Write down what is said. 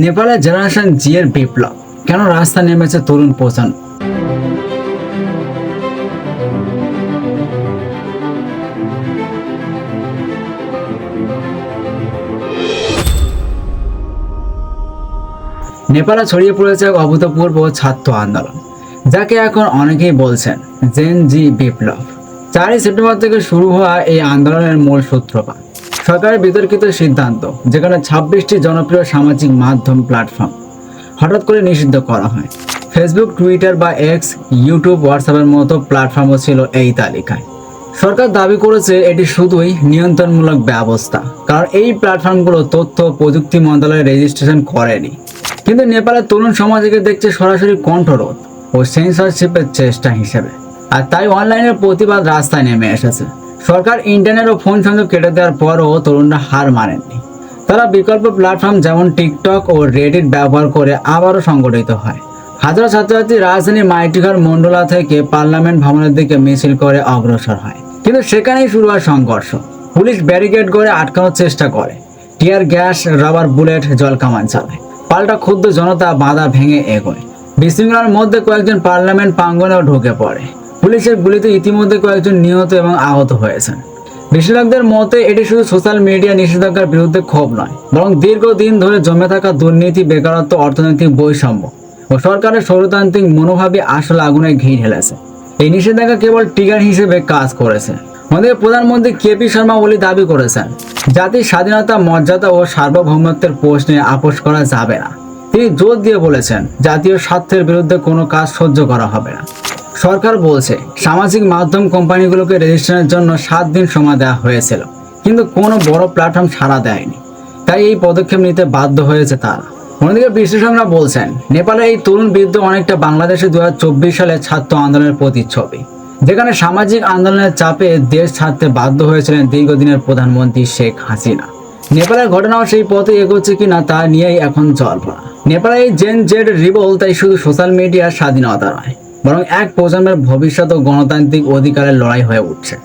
নেপালের জেনারেশন জি এর বিপ্লব, কেন রাস্তা নেমেছে তরুণ প্রজন্ম? নেপালে ছড়িয়ে পড়েছে এক অভূতপূর্ব ছাত্র আন্দোলন, যাকে এখন অনেকেই বলছেন জেন জি বিপ্লব। 4ই সেপ্টেম্বর থেকে শুরু হওয়া এই আন্দোলনের মূল সূত্রপাত সরকারের বিতর্কিত সিদ্ধান্ত, যেখানে 26টি জনপ্রিয় সামাজিক মাধ্যম প্ল্যাটফর্ম হঠাৎ করে নিষিদ্ধ করা হয়। ফেসবুক, টুইটার বা এক্স, ইউটিউব, হোয়াটসঅ্যাপের মতো প্ল্যাটফর্মও ছিল এই তালিকায়। সরকার দাবি করেছে এটি শুধুই নিয়ন্ত্রণমূলক ব্যবস্থা, কারণ এই প্ল্যাটফর্মগুলো তথ্য প্রযুক্তি মন্ত্রণালয়ে রেজিস্ট্রেশন করেনি। কিন্তু নেপালের তরুণ সমাজকে দেখছে সরাসরি কণ্ঠরোধ ও সেন্সরশিপের চেষ্টা হিসেবে, আর তাই অনলাইনের প্রতিবাদ রাস্তায় নেমে এসেছে। সরকার ইন্টারনেট ও ফোন সংযোগ কেটে দেওয়ার পরও তরুণরা হার মানেননি। তারা বিকল্প প্ল্যাটফর্ম যেমন টিকটক ও রেডিট ব্যবহার করে আবারও সংগঠিত হয়। হাজারো ছাত্রছাত্রী রাজধানীর মাইটিঘর মন্ডলা থেকে পার্লামেন্ট ভবনের দিকে মিছিল করে অগ্রসর হয়, কিন্তু সেখানেই শুরু হয় সংঘর্ষ। পুলিশ ব্যারিকেড করে আটকানোর চেষ্টা করে, টিয়ার গ্যাস, রাবার বুলেট, জলকামান চালায়। পাল্টা ক্ষুব্ধ জনতা বাধা ভেঙে এগোয়। বিশৃঙ্খলার মধ্যে কয়েকজন পার্লামেন্ট প্রাঙ্গণেও ঢুকে পড়ে। পুলিশের গুলিতে ইতিমধ্যে কয়েকজন নিহত এবং আহত হয়েছেন। বিশ্লেষকদের মতে এটি শুধু সোশ্যাল মিডিয়া নিষেধাজ্ঞার বিরুদ্ধে ক্ষোভ নয়, বরং দীর্ঘদিন ধরে জমে থাকা দুর্নীতি, বেকারত্ব, অর্থনৈতিক বৈষম্য ও সরকারের স্বৈরতান্ত্রিক মনোভাবই আসল আগুনে ঘি ঢেলেছে। এই নিষেধাজ্ঞা কেবল ট্রিগার হিসেবে কাজ করেছে। আমাদের প্রধানমন্ত্রী কেপি শর্মা ওলি দাবি করেছেন, জাতির স্বাধীনতা, মর্যাদা ও সার্বভৌমত্বের প্রশ্নে আপোষ করা যাবে না। তিনি জোর দিয়ে বলেছেন, জাতীয় স্বার্থের বিরুদ্ধে কোনো কাজ সহ্য করা হবে না। সরকার বলছে, সামাজিক মাধ্যম কোম্পানিগুলোকে রেজিস্ট্রেশনের জন্য 7 দিন সময় দেওয়া হয়েছিল, কিন্তু কোনো বড় প্ল্যাটফর্ম সাড়া দেয়নি। তাই এই পদক্ষেপ নিতে বাধ্য হয়েছে তারা। অন্যদিকে বিশ্লেষকরা বলছেন, নেপালের এই তরুণ বিদ্রোহ অনেকটা বাংলাদেশে 2024 সালে ছাত্র আন্দোলনের প্রতিচ্ছবি, যেখানে সামাজিক আন্দোলনের চাপে দেশ ছাড়তে বাধ্য হয়েছিলেন দীর্ঘদিনের প্রধানমন্ত্রী শেখ হাসিনা। নেপালের ঘটনাও সেই পথে এগোচ্ছে কিনা তা নিয়েই এখন জল্পনা। নেপালের এই জেন জেড রিভোল তাই শুধু সোশ্যাল মিডিয়ার স্বাধীনতা নয়, বরং এক প্রজন্মের ভবিষ্যৎ ও গণতান্ত্রিক অধিকারের লড়াই হয়ে উঠছে।